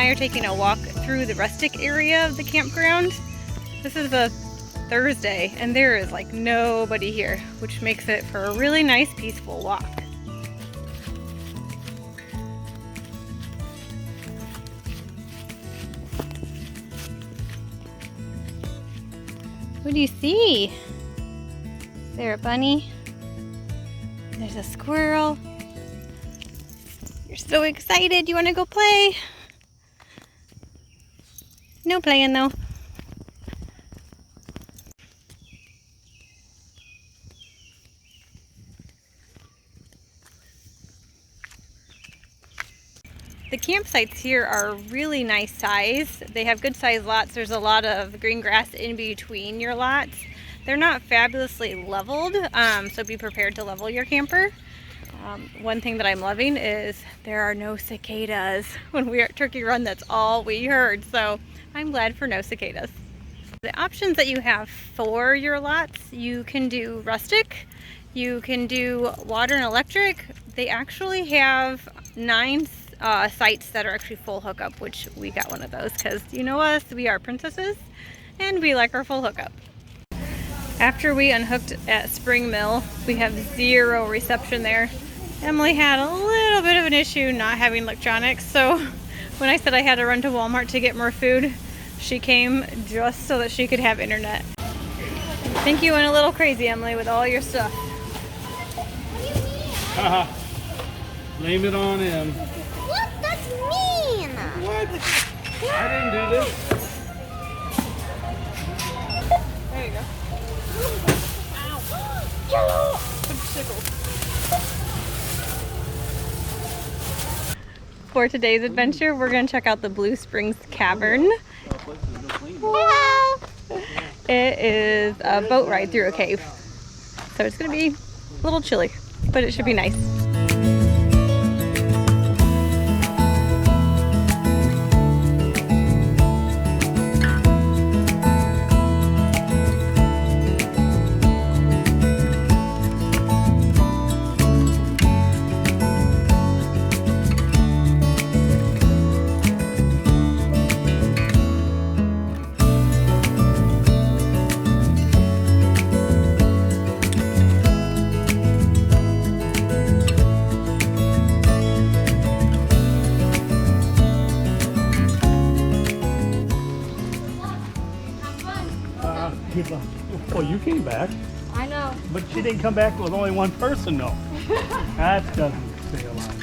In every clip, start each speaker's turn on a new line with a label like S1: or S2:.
S1: I are taking a walk through the rustic area of the campground. This is a Thursday and there is like nobody here, which makes it for a really nice peaceful walk. What do you see? Is there a bunny? There's a squirrel. You're so excited. You want to go play? No playing though. The campsites here are really nice size. They have good sized lots. There's a lot of green grass in between your lots. They're not fabulously leveled, so be prepared to level your camper. One thing that I'm loving is there are no cicadas. When we were at Turkey Run, that's all we heard, so I'm glad for no cicadas. The options that you have for your lots, you can do rustic, you can do water and electric. They actually have 9 sites that are actually full hookup, which we got one of those because you know us, we are princesses and we like our full hookup. After we unhooked at Spring Mill, we have 0 reception there. Emily had a little bit of an issue not having electronics, so when I said I had to run to Walmart to get more food, she came just so that she could have internet. I think you went a little crazy, Emily, with all your stuff.
S2: Haha. Blame it on him.
S3: What? That's mean!
S2: What? I didn't do this.
S1: There you go.
S3: Jello!
S1: For today's adventure, we're going to check out the Bluespring Cavern.
S3: Hello!
S1: It is a boat ride through a cave. So it's going to be a little chilly, but it should be nice.
S2: Well, you came back.
S3: I know.
S2: But she didn't come back with only one person, though. That doesn't say a lot.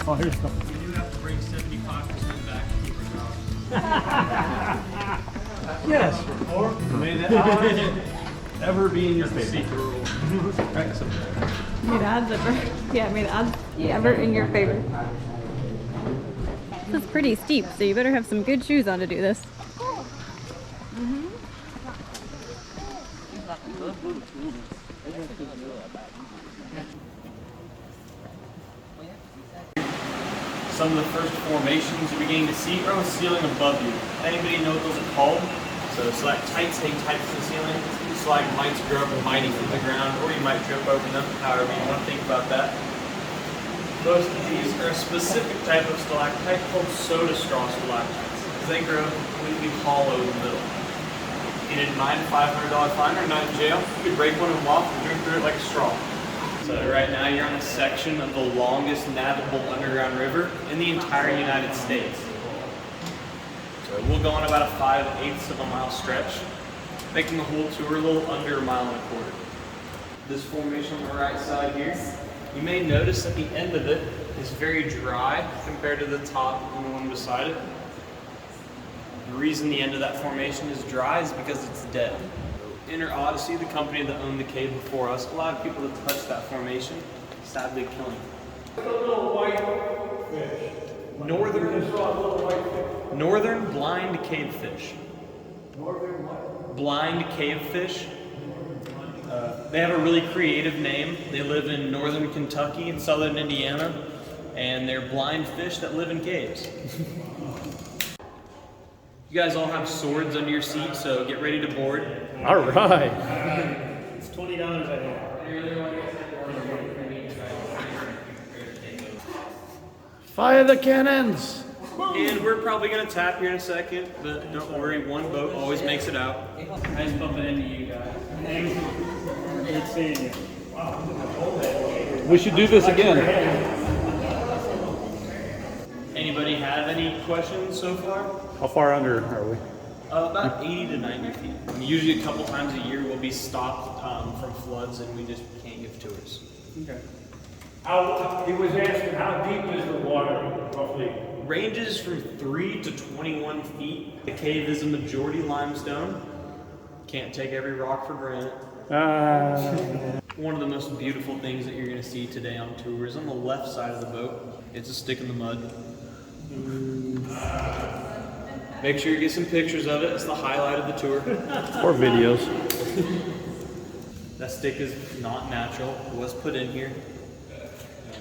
S2: Oh, here's something.
S4: You do have to bring 75% back to keep it going.
S2: Yes.
S4: Or may that ever be in your favor.
S1: May the odds ever, may the odds ever in your favor. This is pretty steep, so you better have some good shoes on to do this.
S4: Some of the first formations you begin to see are on the ceiling above you. Anybody know what those are called? So stalactites hang tight from the ceiling. Stalagmites grow up mighty from the ground, or you might trip over them, however you want to think about that. Most of these are a specific type of stalactite called soda straw stalactites, because they grow completely hollow in the middle. You didn't mind a $500 fine or not in jail, you could break one and walk and drink through it like a straw. So right now you're on a section of the longest navigable underground river in the entire United States. So we'll go on about a 5/8 of a mile stretch, making the whole tour a little under a mile and a quarter. This formation on the right side here, you may notice that the end of it is very dry compared to the top and the one beside it. The reason the end of that formation is dry is because it's dead. Inner Odyssey, the company that owned the cave before us, allowed people to touch that formation, sadly killing them.
S2: A little white fish.
S4: Northern blind cavefish.
S2: Northern what?
S4: Blind cavefish. They have a really creative name. They live in northern Kentucky and southern Indiana, and they're blind fish that live in caves. You guys all have swords under your seat, so get ready to board.
S2: All right.
S5: It's $20 I have.
S2: Fire the cannons.
S4: And we're probably gonna tap here in a second, but don't worry, one boat always makes it out.
S5: Nice bumping into you guys. Good seeing you.
S2: We should do this again.
S4: Anybody have any questions so far?
S2: How far under are we?
S4: About 80 to 90 feet. And usually a couple times a year we'll be stopped from floods and we just can't give tours.
S5: Okay. He was asking how deep is the water, roughly?
S4: Ranges from 3 to 21 feet. The cave is a majority limestone. Can't take every rock for granted. One of the most beautiful things that you're going to see today on tour is on the left side of the boat. It's a stick in the mud. Make sure you get some pictures of it. It's the highlight of the tour.
S2: Or videos.
S4: That stick is not natural. It was put in here.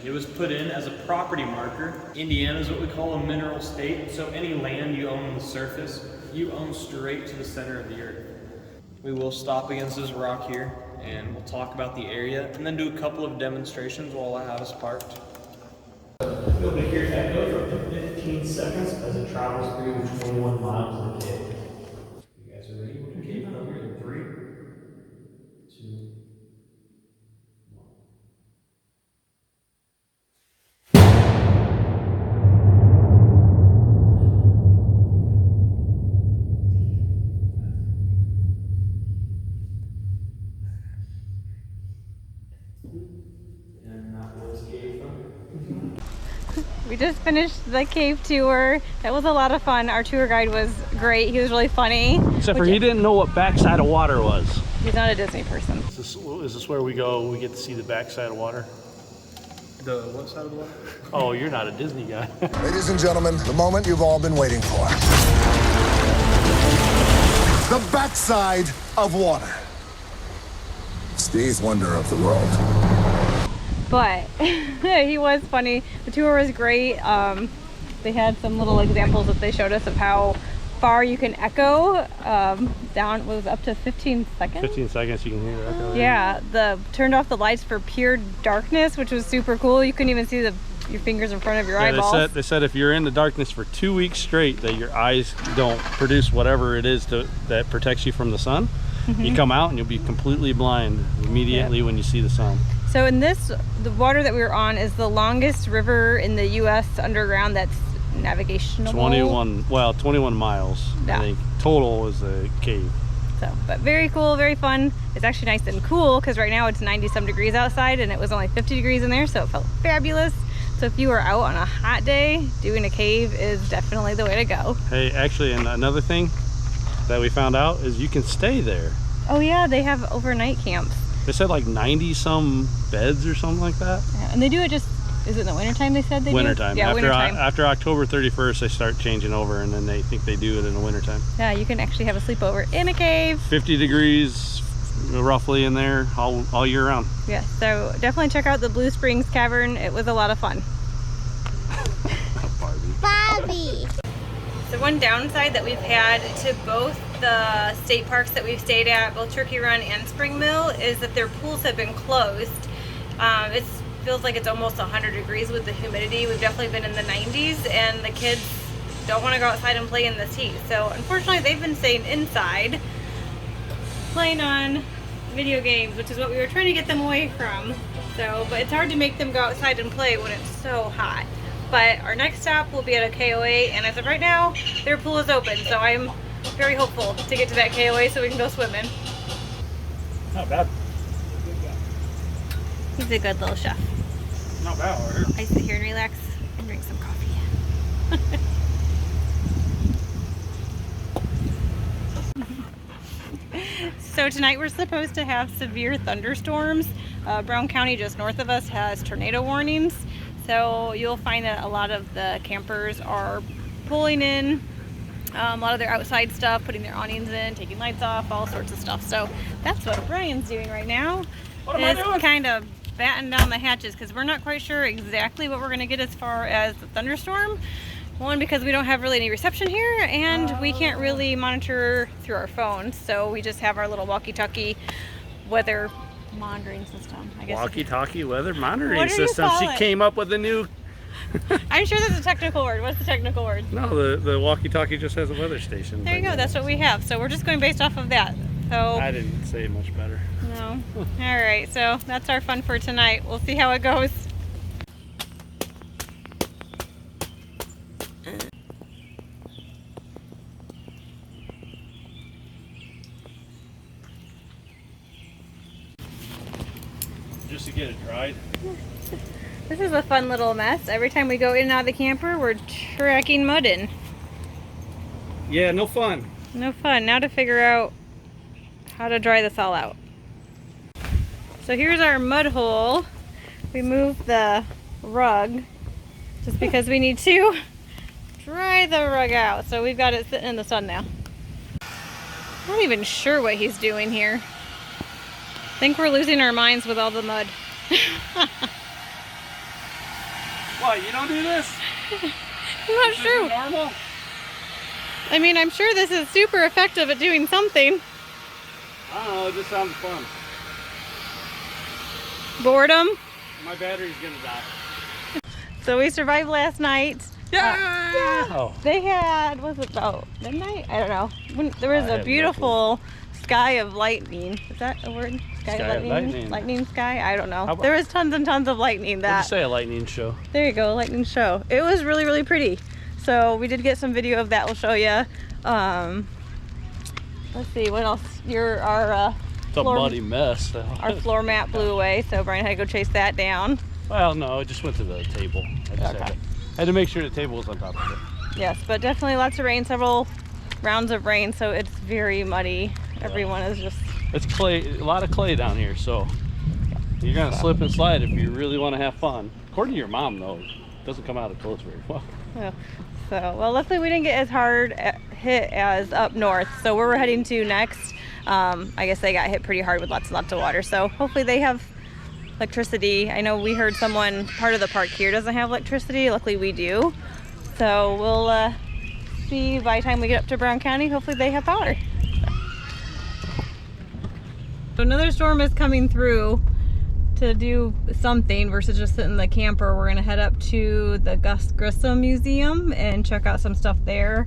S4: It was put in as a property marker. Indiana is what we call a mineral state. So any land you own on the surface, you own straight to the center of the earth. We will stop against this rock here and we'll talk about the area and then do a couple of demonstrations while I have us parked.
S5: You'll be here echo for 15 seconds as it travels through the 21 miles of the cave. You guys are ready? We're going to keep it over in 3, 2, 1. And that was cave thunder.
S1: We just finished the cave tour. That was a lot of fun. Our tour guide was great. He was really funny.
S2: Except for he didn't know what backside of water was.
S1: He's not a Disney person.
S2: Is this where we go? We get to see the backside of water?
S4: The what side of the water?
S2: Oh, you're not a Disney guy.
S6: Ladies and gentlemen, the moment you've all been waiting for. The backside of water. It's the eighth wonder of the world.
S1: But he was funny. The tour was great. They had some little examples that they showed us of how far you can echo. Down was up to 15 seconds.
S2: 15 seconds you can hear the echo.
S1: Yeah, turned off the lights for pure darkness, which was super cool. You couldn't even see your fingers in front of your eyeballs.
S2: They said if you're in the darkness for 2 weeks straight, that your eyes don't produce whatever it is that protects you from the sun. You come out and you'll be completely blind immediately when you see the sun.
S1: So the water that we were on is the longest river in the U.S. underground that's navigational.
S2: 21 miles,
S1: Yeah.
S2: I think, total is a cave.
S1: So, but very cool, very fun. It's actually nice and cool because right now it's 90-some degrees outside and it was only 50 degrees in there, so it felt fabulous. So if you are out on a hot day, doing a cave is definitely the way to go.
S2: Hey, actually, and another thing that we found out is you can stay there.
S1: Oh yeah, they have overnight camps.
S2: They said like 90-some beds or something like that.
S1: Yeah, and they do it is it in the wintertime they said they
S2: Wintertime.
S1: do? Yeah, wintertime.
S2: After October 31st, they start changing over, and then they think they do it in the wintertime.
S1: Yeah, you can actually have a sleepover in a cave.
S2: 50 degrees roughly in there all year round.
S1: Yeah, so definitely check out the Bluespring Cavern. It was a lot of fun.
S3: Bobby.
S1: So one downside that we've had to both the state parks that we've stayed at, both Turkey Run and Spring Mill, is that their pools have been closed. It feels like it's almost 100 degrees with the humidity. We've definitely been in the 90s and the kids don't want to go outside and play in this heat. So unfortunately they've been staying inside playing on video games, which is what we were trying to get them away from. So, but it's hard to make them go outside and play when it's so hot. But our next stop will be at a KOA, and as of right now, their pool is open. So I'm very hopeful to get to that KOA so we can go swimming.
S2: Not bad.
S1: He's a good little chef.
S2: Not bad.
S1: I sit here and relax and drink some coffee. So tonight we're supposed to have severe thunderstorms. Brown County just north of us has tornado warnings. So you'll find that a lot of the campers are pulling in a lot of their outside stuff, putting their awnings in, taking lights off, all sorts of stuff. So that's what Brian's doing right now.
S2: What am I doing?
S1: Kind of batten down the hatches because we're not quite sure exactly what we're going to get as far as the thunderstorm. One, because we don't have really any reception here, and we can't really monitor through our phones. So we just have our little walkie-talkie weather monitoring system, I guess.
S2: Walkie-talkie weather monitoring
S1: What do you
S2: system.
S1: call
S2: She
S1: it?
S2: came up with a new
S1: I'm sure there's a technical word. What's the technical word?
S2: No, the walkie-talkie just has a weather station.
S1: There you go. That's what we have. So we're just going based off of that. So
S2: I didn't say it much better.
S1: no. All right. So that's our fun for tonight. We'll see how it goes.
S2: Just to get it dried.
S1: This is a fun little mess. Every time we go in and out of the camper, we're tracking mud in.
S2: Yeah, no fun.
S1: No fun. Now to figure out how to dry this all out. So here's our mud hole. We moved the rug just because we need to dry the rug out. So we've got it sitting in the sun now. I'm not even sure what he's doing here. I think we're losing our minds with all the mud.
S2: What, you don't do this?
S1: I'm not sure.
S2: Normal?
S1: I mean, I'm sure this is super effective at doing something.
S2: I don't know, it just sounds fun.
S1: Boredom.
S2: My battery's gonna die.
S1: So we survived last night.
S2: Yeah!
S1: They had, what was it about midnight? I don't know. There was a beautiful sky of lightning. Is that a word? Sky of lightning? Lightning sky? I don't know. There was tons and tons of lightning.
S2: What'd you say, a lightning show?
S1: There you go, lightning show. It was really, really pretty. So we did get some video of that. We'll show you. Let's see, what else?
S2: It's a muddy mess.
S1: Our floor mat blew away, so Brian had to go chase that down.
S2: Well, no, it just went to the table. I just had to make sure the table was on top of it.
S1: Yes, but definitely lots of rain, several rounds of rain, so it's very muddy. Everyone is just...
S2: It's clay, a lot of clay down here, so you're gonna slip and slide if you really want to have fun. According to your mom, though, it doesn't come out of clothes very well.
S1: Yeah. So, well, luckily we didn't get as hard hit as up north. So where we're heading to next, I guess they got hit pretty hard with lots and lots of water. So hopefully they have electricity. I know we heard part of the park here doesn't have electricity. Luckily we do. So we'll see by the time we get up to Brown County, hopefully they have power. So another storm is coming through to do something versus just sitting in the camper. We're gonna head up to the Gus Grissom Museum and check out some stuff there.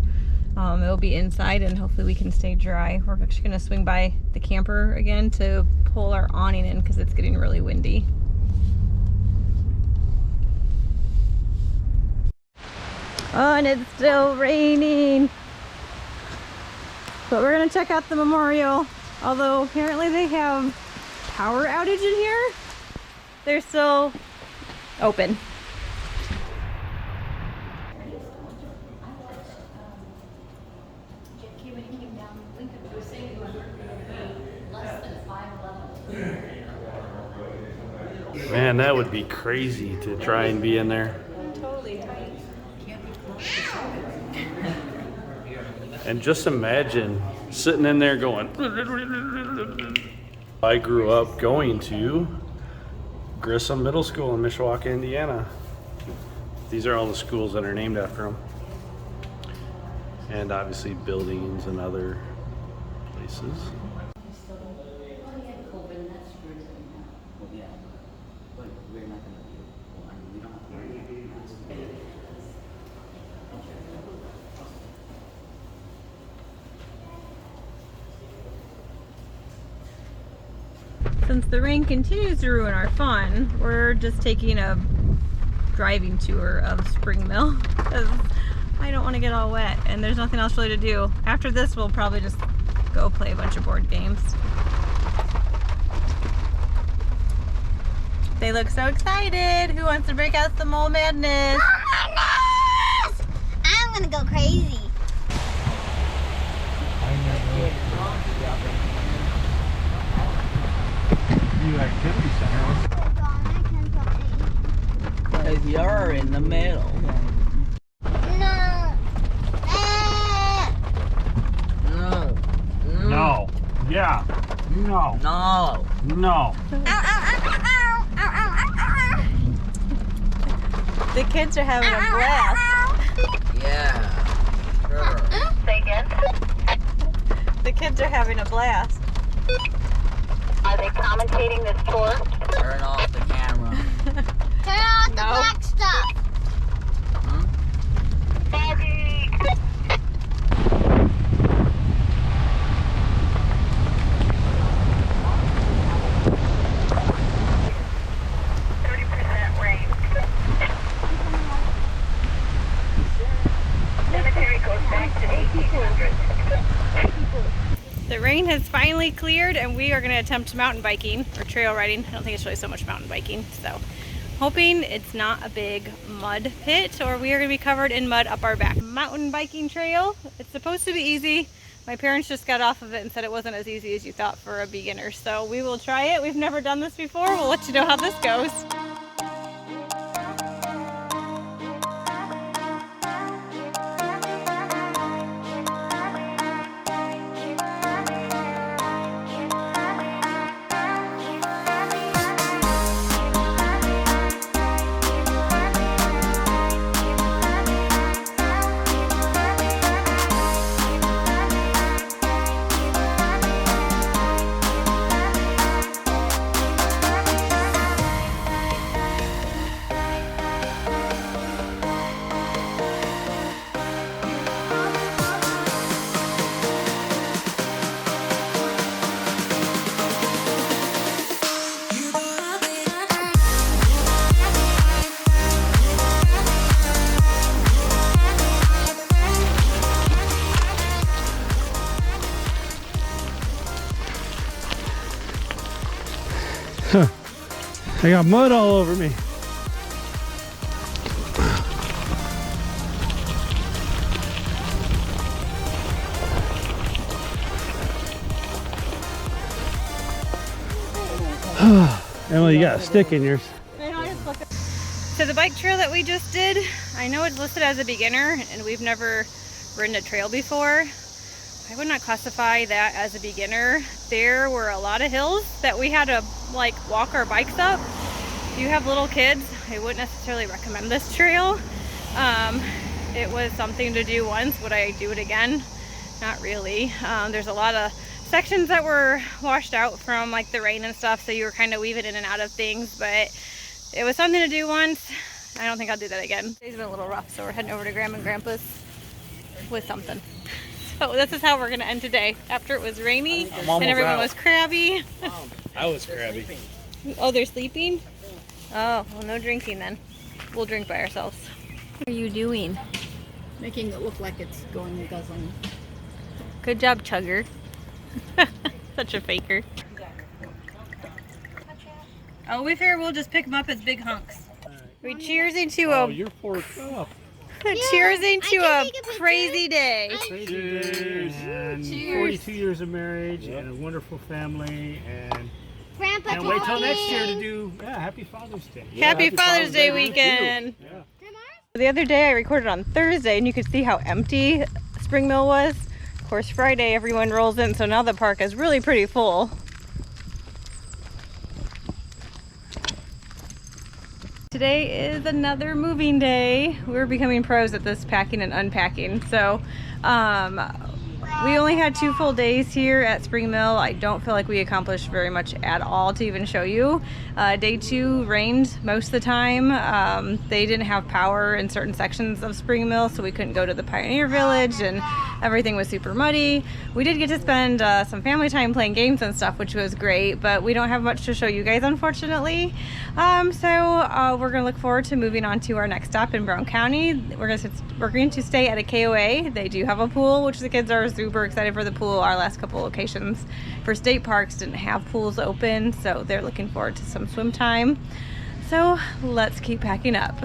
S1: It'll be inside and hopefully we can stay dry. We're actually gonna swing by the camper again to pull our awning in because it's getting really windy. Oh, and it's still raining. But we're gonna check out the memorial. Although apparently they have power outage in here. They're still open.
S2: Man, that would be crazy to try and be in there.
S1: Totally tight.
S2: And just imagine sitting in there going. I grew up going to Grissom Middle School in Mishawaka, Indiana. These are all the schools that are named after them. And obviously buildings and other places.
S1: Since the rain continues to ruin our fun, we're just taking a driving tour of Spring Mill because I don't want to get all wet and there's nothing else really to do. After this, we'll probably just go play a bunch of board games. They look so excited. Who wants to break out some mole madness?
S3: I'm gonna go crazy.
S5: Activity center.
S7: Because you're in the middle.
S3: No.
S7: No.
S5: No. Yeah. No.
S7: No.
S5: No.
S1: The kids are having a blast.
S7: Yeah. Sure.
S3: Say again.
S1: The kids are having a blast.
S3: Are they commentating this tour?
S7: Turn off the camera.
S3: Turn off the black stuff.
S1: finally cleared and we are gonna attempt mountain biking or trail riding. I don't think it's really so much mountain biking, so hoping it's not a big mud pit or we are gonna be covered in mud up our back. Mountain biking trail, it's supposed to be easy. My parents just got off of it and said it wasn't as easy as you thought for a beginner. So we will try it. We've never done this before. We'll let you know how this goes.
S2: I got mud all over me. Emily, you got a stick in yours.
S1: So the bike trail that we just did, I know it's listed as a beginner and we've never ridden a trail before. I would not classify that as a beginner. There were a lot of hills that we had to like walk our bikes up. If you have little kids, I wouldn't necessarily recommend this trail. It was something to do once. Would I do it again? Not really. There's a lot of sections that were washed out from like the rain and stuff, so you were kind of weaving in and out of things, but it was something to do once. I don't think I'll do that again. Today's been a little rough, so we're heading over to Grandma and Grandpa's with something. So this is how we're gonna end today. After it was rainy and everyone was crabby.
S2: I was crabby.
S1: Oh, they're sleeping? Oh, well, no drinking then. We'll drink by ourselves. What are you doing?
S8: Making it look like it's going guzzling.
S1: Good job, Chugger. Such a faker. Oh, we figure we'll just pick them up as big hunks. We cheersing to
S2: Oh,
S1: a
S2: you're poured up.
S1: cheersing to a crazy day.
S9: Cheers. And 42 years of marriage and a wonderful family, and
S3: Grandpa
S9: can't wait till next year to do Happy Father's Day.
S1: Happy Father's Day weekend.
S9: Yeah.
S1: The other day I recorded on Thursday and you could see how empty Spring Mill was. Of course, Friday everyone rolls in, so now the park is really pretty full. Today is another moving day. We're becoming pros at this packing and unpacking. So we only had 2 full days here at Spring Mill. I don't feel like we accomplished very much at all to even show you. Day 2 rained most of the time. They didn't have power in certain sections of Spring Mill, so we couldn't go to the Pioneer Village and everything was super muddy. We did get to spend some family time playing games and stuff, which was great, but we don't have much to show you guys, unfortunately. So we're gonna look forward to moving on to our next stop in Brown County. We're going to stay at a KOA. They do have a pool, which the kids are super excited for the pool. Our last couple locations for state parks didn't have pools open, so they're looking forward to some swim time. So let's keep packing up.